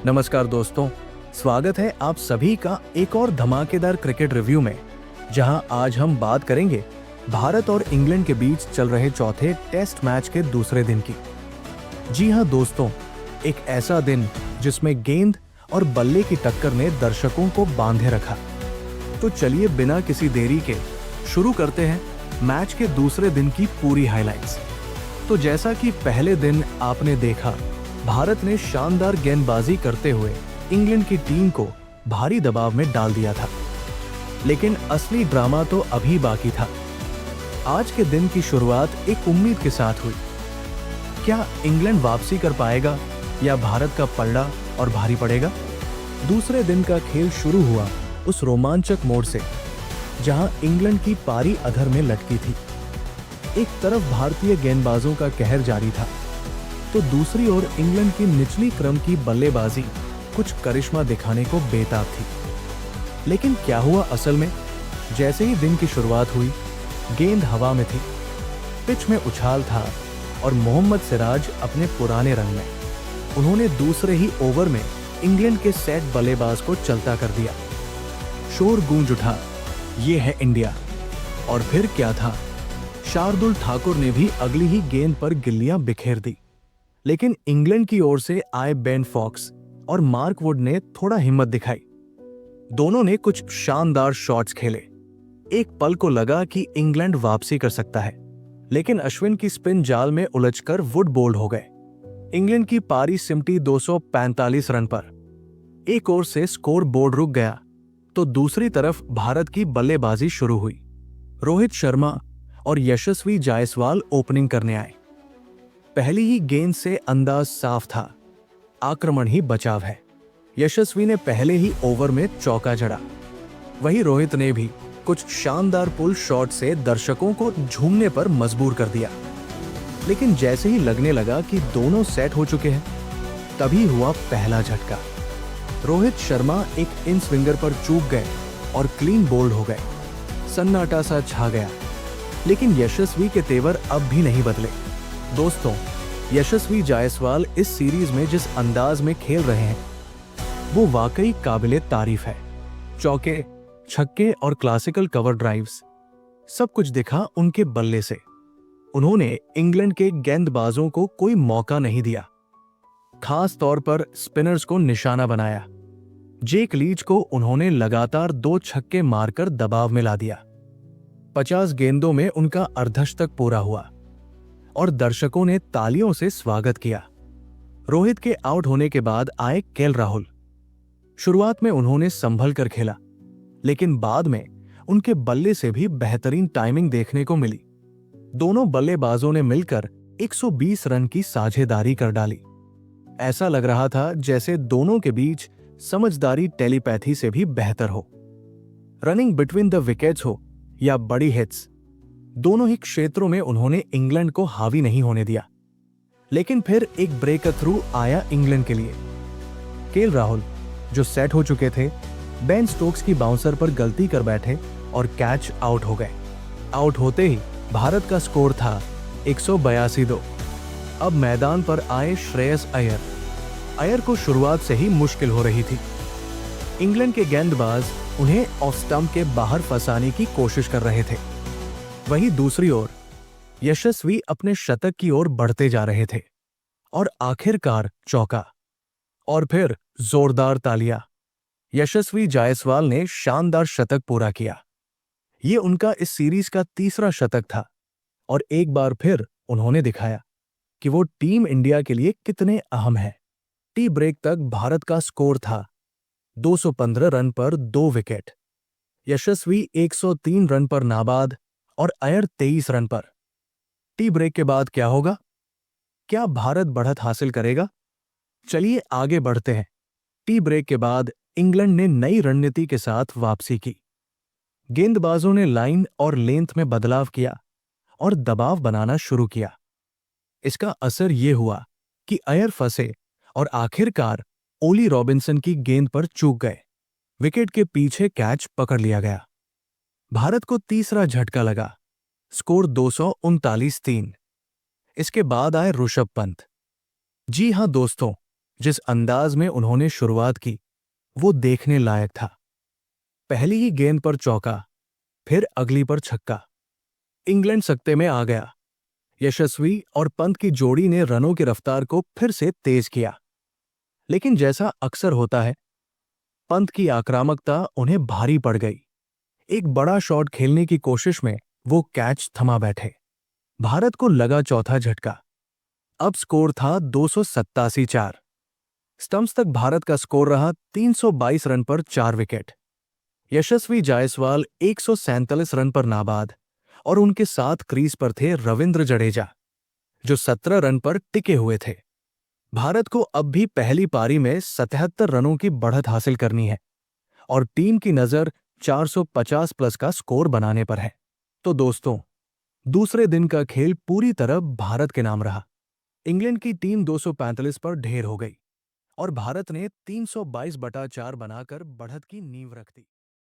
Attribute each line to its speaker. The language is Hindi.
Speaker 1: नमस्कार दोस्तों, स्वागत है आप सभी का एक और धमाकेदार क्रिकेट रिव्यू में, जहां आज हम बात करेंगे भारत और इंग्लैंड के बीच चल रहे चौथे टेस्ट मैच के दूसरे दिन की। जी हां दोस्तों, एक ऐसा दिन जिसमें गेंद और बल्ले की टक्कर ने दर्शकों को बांधे रखा। तो चलिए बिना किसी देरी के शुरू करते हैं मैच के दूसरे दिन की पूरी हाइलाइट्स। तो जैसा कि पहले दिन आपने देखा, भारत ने शानदार गेंदबाजी करते हुए इंग्लैंड की टीम को भारी दबाव में डाल दिया था, लेकिन असली ड्रामा तो अभी बाकी था। आज के दिन की शुरुआत एक उम्मीद के साथ हुई। क्या इंग्लैंड वापसी कर पाएगा या भारत का पलड़ा और भारी पड़ेगा? दूसरे दिन का खेल शुरू हुआ उस रोमांचक मोड़ से जहां इंग्लैंड की पारी अधर में लटकी थी। एक तरफ भारतीय गेंदबाजों का कहर जारी था, तो दूसरी ओर इंग्लैंड की निचली क्रम की बल्लेबाजी कुछ करिश्मा दिखाने को बेताब थी। लेकिन क्या हुआ असल में? जैसे ही दिन की शुरुआत हुई, गेंद हवा में थी, पिच में उछाल था और मोहम्मद सिराज अपने पुराने रंग में। उन्होंने दूसरे ही ओवर में इंग्लैंड के सेट बल्लेबाज को चलता कर दिया। शोर गूंज उठा, ये है इंडिया। और फिर क्या था, शार्दुल ठाकुर ने भी अगली ही गेंद पर गिल्लियां बिखेर दी। लेकिन इंग्लैंड की ओर से आए बेन फॉक्स और मार्क वुड ने थोड़ा हिम्मत दिखाई। दोनों ने कुछ शानदार शॉट्स खेले। एक पल को लगा कि इंग्लैंड वापसी कर सकता है, लेकिन अश्विन की स्पिन जाल में उलझकर वुड बोल्ड हो गए। इंग्लैंड की पारी सिमटी 245 रन पर। एक ओर से स्कोर बोर्ड रुक गया, तो दूसरी तरफ भारत की बल्लेबाजी शुरू हुई। रोहित शर्मा और यशस्वी जायसवाल ओपनिंग करने आए। पहली ही गेंद से अंदाज साफ था, आक्रमण ही बचाव है। यशस्वी ने पहले ही ओवर में चौका जड़ा। वही रोहित ने भी कुछ शानदार पुल शॉट से दर्शकों को झूमने पर मजबूर कर दिया। लेकिन जैसे ही लगने लगा कि दोनों सेट हो चुके हैं, तभी हुआ पहला झटका। रोहित शर्मा एक इन स्विंगर पर चूक गए और क्लीन बोल्ड हो गए। सन्नाटा सा छा गया, लेकिन यशस्वी के तेवर अब भी नहीं बदले। दोस्तों, यशस्वी जायसवाल इस सीरीज में जिस अंदाज में खेल रहे हैं, वो वाकई काबिले तारीफ है। चौके, छक्के और क्लासिकल कवर ड्राइव्स, सब कुछ दिखा उनके बल्ले से। उन्होंने इंग्लैंड के गेंदबाजों को कोई मौका नहीं दिया, खास तौर पर स्पिनर्स को निशाना बनाया। जेक लीच को उन्होंने लगातार 2 छक्के मारकर दबाव में ला दिया। 50 गेंदों में उनका अर्धशतक पूरा हुआ और दर्शकों ने तालियों से स्वागत किया। रोहित के आउट होने के बाद आए केएल राहुल। शुरुआत में उन्होंने संभल कर खेला, लेकिन बाद में उनके बल्ले से भी बेहतरीन टाइमिंग देखने को मिली। दोनों बल्लेबाजों ने मिलकर 120 रन की साझेदारी कर डाली। ऐसा लग रहा था जैसे दोनों के बीच समझदारी टेलीपैथी से भी बेहतर हो। रनिंग बिटवीन द विकेट्स हो या बड़ी हिट्स, दोनों ही क्षेत्रों में उन्होंने इंग्लैंड को हावी नहीं होने दिया। लेकिन फिर एक ब्रेक थ्रू आया इंग्लैंड के लिए। केएल राहुल, जो सेट हो चुके थे, बेन स्टोक्स की बाउंसर पर गलती कर बैठे और कैच आउट हो गए। आउट होते ही भारत का स्कोर था 182। अब मैदान पर आए श्रेयस अय्यर। अय्यर को शुरुआत से ही मुश्किल हो रही थी। इंग्लैंड के गेंदबाज उन्हें ऑफ स्टंप के बाहर फंसाने की कोशिश कर रहे थे। वहीं दूसरी ओर यशस्वी अपने शतक की ओर बढ़ते जा रहे थे और आखिरकार चौका और फिर जोरदार तालियां। यशस्वी जायसवाल ने शानदार शतक पूरा किया। ये उनका इस सीरीज का तीसरा शतक था और एक बार फिर उन्होंने दिखाया कि वो टीम इंडिया के लिए कितने अहम हैं। टी ब्रेक तक भारत का स्कोर था 215 रन पर 2 विकेट। यशस्वी 103 रन पर नाबाद और अय्यर 23 रन पर। टी ब्रेक के बाद क्या होगा? क्या भारत बढ़त हासिल करेगा? चलिए आगे बढ़ते हैं। टी ब्रेक के बाद इंग्लैंड ने नई रणनीति के साथ वापसी की। गेंदबाजों ने लाइन और लेंथ में बदलाव किया और दबाव बनाना शुरू किया। इसका असर यह हुआ कि अय्यर फंसे और आखिरकार ओली रॉबिन्सन की गेंद पर चूक गए। विकेट के पीछे कैच पकड़ लिया गया। भारत को तीसरा झटका लगा, स्कोर 239-3। इसके बाद आए ऋषभ पंत। जी हां दोस्तों, जिस अंदाज में उन्होंने शुरुआत की वो देखने लायक था। पहली ही गेंद पर चौका, फिर अगली पर छक्का। इंग्लैंड सकते में आ गया। यशस्वी और पंत की जोड़ी ने रनों की रफ्तार को फिर से तेज किया। लेकिन जैसा अक्सर होता है, पंत की आक्रामकता उन्हें भारी पड़ गई। एक बड़ा शॉट खेलने की कोशिश में वो कैच थमा बैठे। भारत को लगा चौथा झटका। अब स्कोर था 287 4। स्टंप्स तक भारत का स्कोर रहा 322 रन पर 4 विकेट। यशस्वी जायसवाल 147 रन पर नाबाद और उनके साथ क्रीज पर थे रविंद्र जडेजा, जो 17 रन पर टिके हुए थे। भारत को अब भी पहली पारी में 77 रनों की बढ़त हासिल करनी है और टीम की नजर 450 प्लस का स्कोर बनाने पर है। तो दोस्तों, दूसरे दिन का खेल पूरी तरह भारत के नाम रहा। इंग्लैंड की टीम 245 पर ढेर हो गई और भारत ने 322/4 बनाकर बढ़त की नींव रख दी।